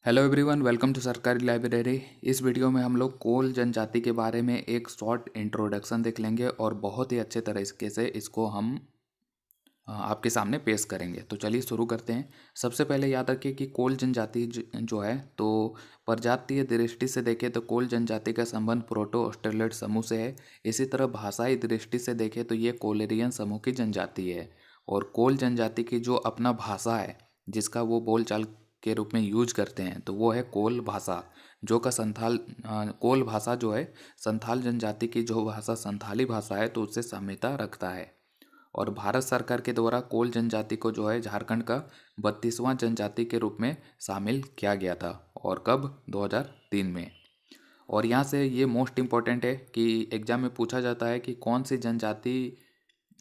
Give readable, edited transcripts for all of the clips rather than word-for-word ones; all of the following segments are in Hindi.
हेलो एवरीवन, वेलकम टू सरकारी लाइब्रेरी। इस वीडियो में हम लोग कोल जनजाति के बारे में एक शॉर्ट इंट्रोडक्शन देख लेंगे और बहुत ही अच्छे तरीके से इसको हम आपके सामने पेश करेंगे। तो चलिए शुरू करते हैं। सबसे पहले याद रखिए कि कोल जनजाति जो है तो प्रजातीय दृष्टि से देखें तो कोल जनजाति का संबंध प्रोटो ऑस्ट्रेलियड समूह से है। इसी तरह भाषाई दृष्टि से देखें तो ये कोलेरियन समूह की जनजाति है। और कोल जनजाति की जो अपना भाषा है जिसका वो बोलचाल के रूप में यूज करते हैं तो वो है कोल भाषा, जो का संथाल कोल भाषा जो है संथाल जनजाति की जो भाषा संथाली भाषा है तो उससे साम्यता रखता है। और भारत सरकार के द्वारा कोल जनजाति को जो है झारखंड का 32वां जनजाति के रूप में शामिल किया गया था। और कब? 2003 में। और यहाँ से ये मोस्ट इम्पॉर्टेंट है कि एग्जाम में पूछा जाता है कि कौन सी जनजाति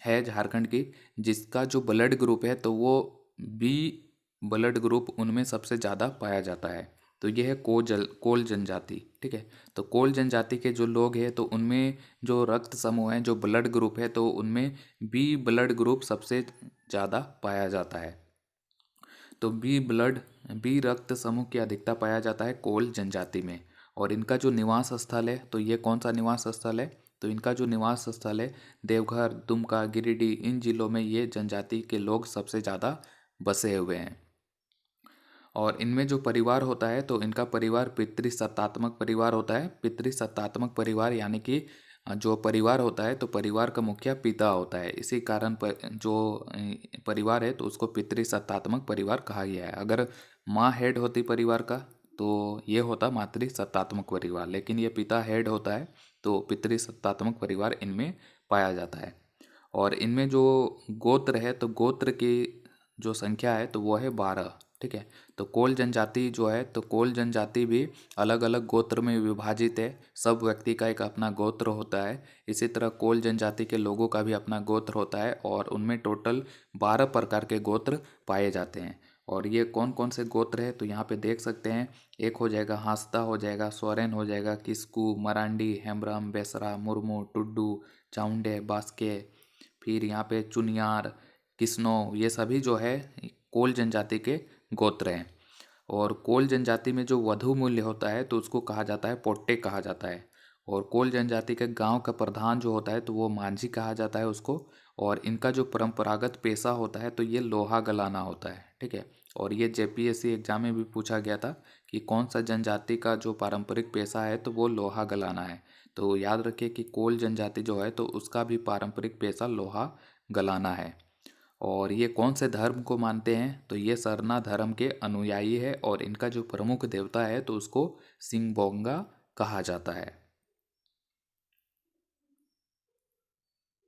है झारखंड की जिसका जो ब्लड ग्रुप है तो वो बी ब्लड ग्रुप उनमें सबसे ज़्यादा पाया जाता है। तो ये है कोल जनजाति। ठीक है, तो कोल जनजाति के जो लोग हैं तो उनमें जो रक्त समूह है जो ब्लड ग्रुप है तो उनमें बी ब्लड ग्रुप सबसे ज़्यादा पाया जाता है। तो बी रक्त समूह की अधिकता पाया जाता है कोल जनजाति में। और इनका जो निवास स्थल है तो ये कौन सा निवास स्थल है? तो इनका जो निवास स्थल है देवघर, दुमका, गिरिडीह, इन जिलों में ये जनजाति के लोग सबसे ज़्यादा बसे हुए हैं। और इनमें जो परिवार होता है तो इनका परिवार पितृसत्तात्मक परिवार होता है। पितृसत्तात्मक परिवार यानी कि जो परिवार होता है तो परिवार का मुखिया पिता होता है। इसी कारण जो परिवार है तो उसको पितृसत्तात्मक परिवार कहा गया है। अगर माँ हेड होती परिवार का तो ये होता मातृसत्तात्मक परिवार, लेकिन ये पिता हेड होता है तो पितृसत्तात्मक परिवार इनमें पाया जाता है। और इनमें जो गोत्र है तो गोत्र की जो संख्या है तो वो है 12। ठीक है, तो कोल जनजाति जो है तो कोल जनजाति भी अलग अलग गोत्र में विभाजित है। सब व्यक्ति का एक अपना गोत्र होता है। इसी तरह कोल जनजाति के लोगों का भी अपना गोत्र होता है और उनमें टोटल 12 प्रकार के गोत्र पाए जाते हैं। और ये कौन कौन से गोत्र है तो यहाँ पे देख सकते हैं। एक हो जाएगा हांसदा, हो जाएगा सोरेन, हो जाएगा किस्कू, मरांडी, हेम्ब्रम, बेसरा, मुर्मू, टुड्डू, चाउंडे, बास्के, फिर यहाँ पे चुनियार, किस्नो, ये सभी जो है कोल जनजाति के गोत्र हैं। और कोल जनजाति में जो वधु मूल्य होता है तो उसको कहा जाता है पोट्टे कहा जाता है। और कोल जनजाति के गांव का प्रधान जो होता है तो वो मांझी कहा जाता है उसको। और इनका जो परंपरागत पेशा होता है तो ये लोहा गलाना होता है। ठीक है, और ये जेपीएससी एग्जाम में भी पूछा गया था कि कौन सा जनजाति का जो पारंपरिक पेशा है तो वो लोहा गलाना है। तो याद रखिए कि कोल जनजाति जो है तो उसका भी पारंपरिक पेशा लोहा गलाना है। और ये कौन से धर्म को मानते हैं तो ये सरना धर्म के अनुयायी है। और इनका जो प्रमुख देवता है तो उसको सिंगबोंगा कहा जाता है।